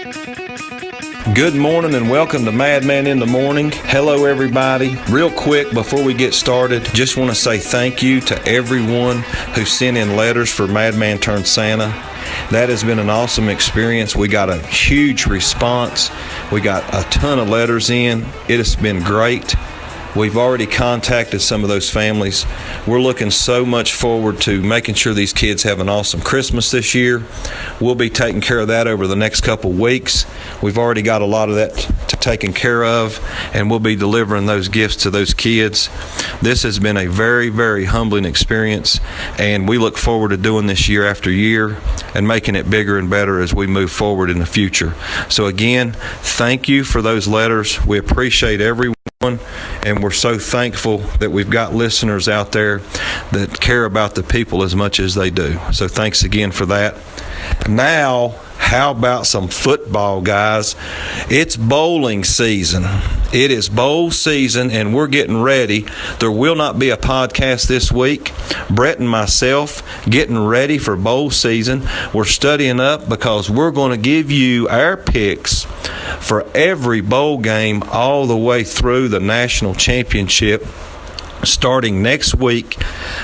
Good morning and welcome to Madman in the Morning. Hello everybody. Real quick before we get started, just want to say thank you to everyone who sent in letters for Madman Turned Santa. That has been an awesome experience. We got a huge response. We got a ton of letters in. It has been great. We've already contacted some of those families. We're looking so much forward to making sure these kids have an awesome Christmas this year. We'll be taking care of that over the next couple weeks. We've already got a lot of that taken care of, and we'll be delivering those gifts to those kids. This has been a very, very humbling experience, and we look forward to doing this year after year and making it bigger and better as we move forward in the future. So again, thank you for those letters. We appreciate everyone. And we're so thankful that we've got listeners out there that care about the people as much as they do. So thanks again for that. Now, how about some football, guys? It's bowling season. It is bowl season, and we're getting ready. There will not be a podcast this week. Brett and myself getting ready for bowl season. We're studying up because we're going to give you our picks for every bowl game all the way through the national championship. Starting next week,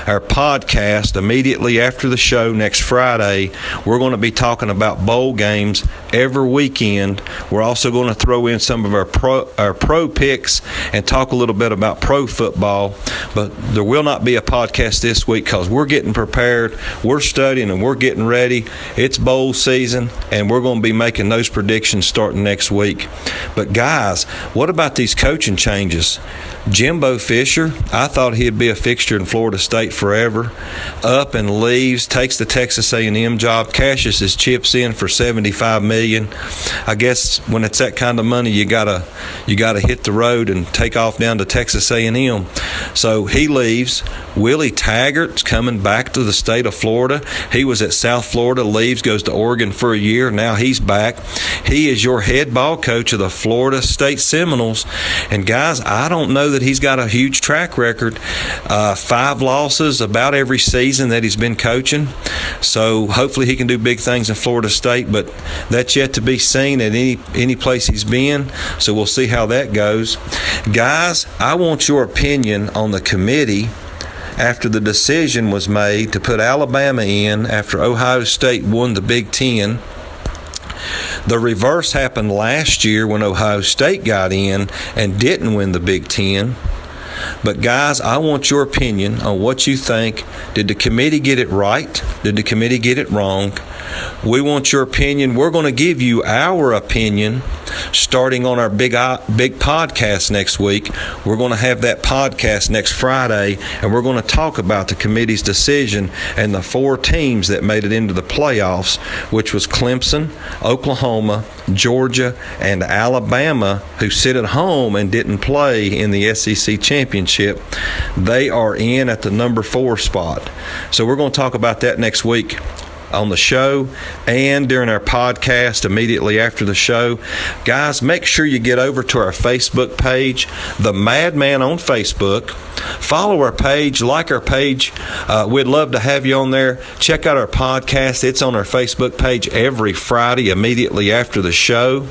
our podcast immediately after the show next Friday, we're going to be talking about bowl games every weekend. We're also going to throw in some of our pro picks and talk a little bit about pro football. But there will not be a podcast this week because we're getting prepared, we're studying, and we're getting ready. It's bowl season, and we're going to be making those predictions starting next week. But guys, what about these coaching changes? Jimbo Fisher, I thought he'd be a fixture in Florida State forever. Up and leaves, takes the Texas A&M job, cashes his chips in for $75 million. I guess when it's that kind of money, you gotta hit the road and take off down to Texas A&M. So he leaves. Willie Taggart's coming back to the state of Florida. He was at South Florida, leaves, goes to Oregon for a year. Now he's back. He is your head ball coach of the Florida State Seminoles. And guys, I don't know that he's got a huge track record. 5 losses about every season that he's been coaching. So hopefully he can do big things in Florida State, but that's yet to be seen at any place he's been. So we'll see how that goes. Guys, I want your opinion on the committee after the decision was made to put Alabama in after Ohio State won the Big Ten. The reverse happened last year when Ohio State got in and didn't win the Big Ten. But guys, I want your opinion on what you think. Did the committee get it right? Did the committee get it wrong? We want your opinion. We're going to give you our opinion starting on our big podcast next week. We're going to have that podcast next Friday, and we're going to talk about the committee's decision and the 4 teams that made it into the playoffs, which was Clemson, Oklahoma, Georgia, and Alabama, who sit at home and didn't play in the SEC championship. They are in at the number 4 spot. So we're going to talk about that next week on the show and during our podcast immediately after the show. Guys, make sure you get over to our Facebook page, The Madman on Facebook. Follow our page, like our page. We'd love to have you on there. Check out our podcast. It's on our Facebook page every Friday immediately after the show.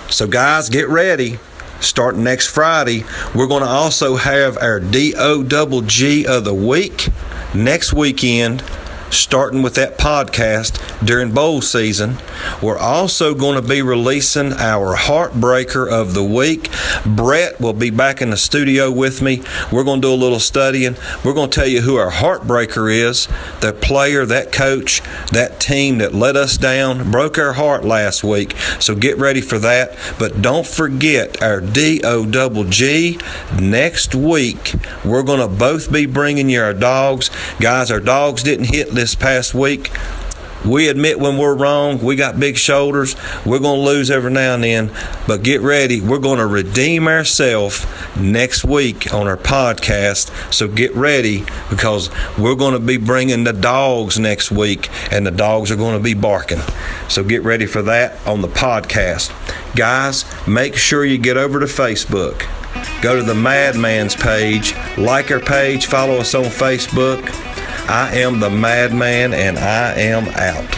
So guys, get ready. Starting next Friday, we're going to also have our DOGG of the week next weekend, starting with that podcast during bowl season. We're also going to be releasing our Heartbreaker of the Week. Brett will be back in the studio with me. We're going to do a little studying. We're going to tell you who our Heartbreaker is, the player, that coach, that team that let us down, broke our heart last week. So get ready for that. But don't forget our DOGG next week. We're going to both be bringing you our dogs. Guys, our dogs didn't hit this past week. We admit when we're wrong. We got big shoulders. We're going to lose every now and then. But get ready. We're going to redeem ourselves next week on our podcast. So get ready, because we're going to be bringing the dogs next week, and the dogs are going to be barking. So get ready for that on the podcast. Guys, make sure you get over to Facebook. Go to the Madman's page. Like our page. Follow us on Facebook. I am the Madman, and I am out.